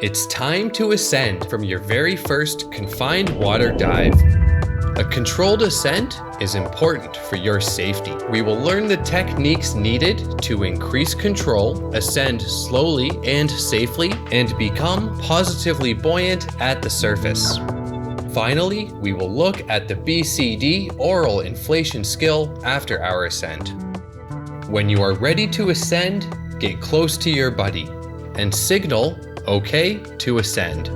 It's time to ascend from your very first confined water dive. A controlled ascent is important for your safety. We will learn the techniques needed to increase control, ascend slowly and safely, and become positively buoyant at the surface. Finally, we will look at the BCD oral inflation skill after our ascent. When you are ready to ascend, get close to your buddy and signal OK to ascend.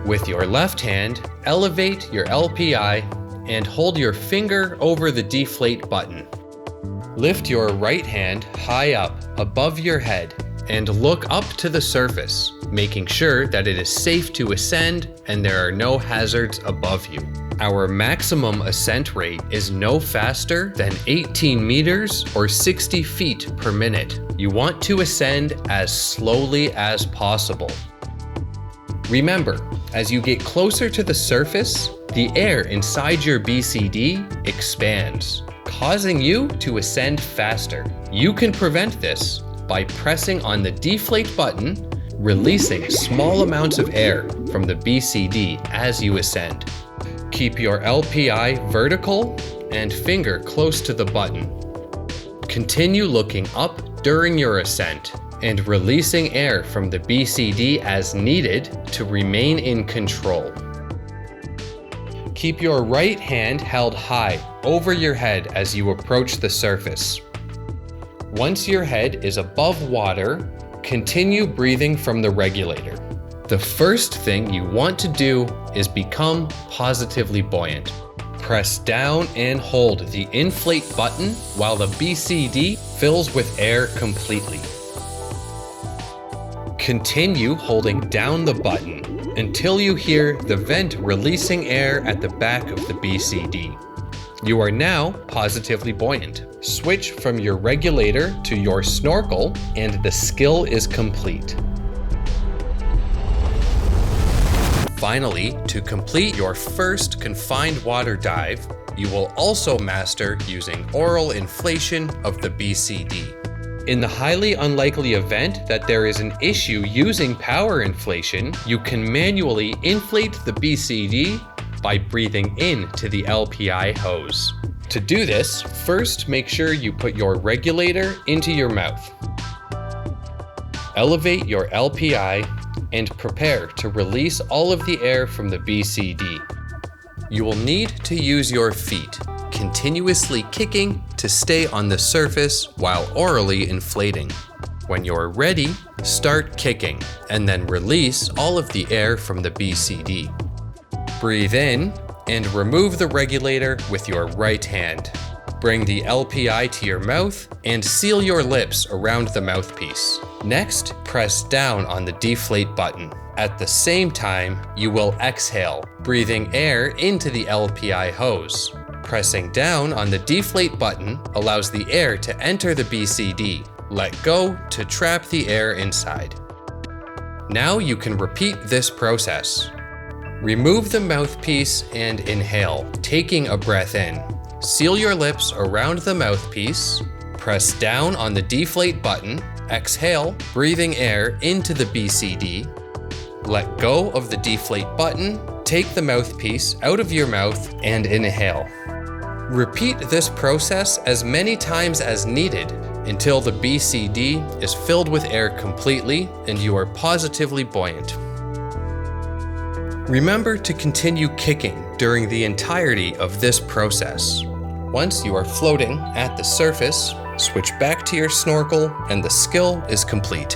With your left hand, elevate your LPI and hold your finger over the deflate button. Lift your right hand high up above your head and look up to the surface, making sure that it is safe to ascend and there are no hazards above you. Our maximum ascent rate is no faster than 18 meters or 60 feet per minute. You want to ascend as slowly as possible. Remember, as you get closer to the surface, the air inside your BCD expands, causing you to ascend faster. You can prevent this by pressing on the deflate button, releasing small amounts of air from the BCD as you ascend. Keep your LPI vertical and finger close to the button. Continue looking up during your ascent and releasing air from the BCD as needed to remain in control. Keep your right hand held high over your head as you approach the surface. Once your head is above water, continue breathing from the regulator. The first thing you want to do is become positively buoyant. Press down and hold the inflate button while the BCD fills with air completely. Continue holding down the button until you hear the vent releasing air at the back of the BCD. You are now positively buoyant. Switch from your regulator to your snorkel and the skill is complete. Finally, to complete your first confined water dive, you will also master using oral inflation of the BCD. In the highly unlikely event that there is an issue using power inflation, you can manually inflate the BCD by breathing into the LPI hose. To do this, first make sure you put your regulator into your mouth. Elevate your LPI and prepare to release all of the air from the BCD. You will need to use your feet, continuously kicking to stay on the surface while orally inflating. When you're ready, start kicking and then release all of the air from the BCD. Breathe in and remove the regulator with your right hand. Bring the LPI to your mouth and seal your lips around the mouthpiece. Next, press down on the deflate button. At the same time, you will exhale, breathing air into the LPI hose. Pressing down on the deflate button allows the air to enter the BCD. Let go to trap the air inside. Now you can repeat this process. Remove the mouthpiece and inhale, taking a breath in. Seal your lips around the mouthpiece. Press down on the deflate button. Exhale, breathing air into the BCD. Let go of the deflate button. Take the mouthpiece out of your mouth and inhale. Repeat this process as many times as needed until the BCD is filled with air completely and you are positively buoyant. Remember to continue kicking during the entirety of this process. Once you are floating at the surface, switch back to your snorkel and the skill is complete.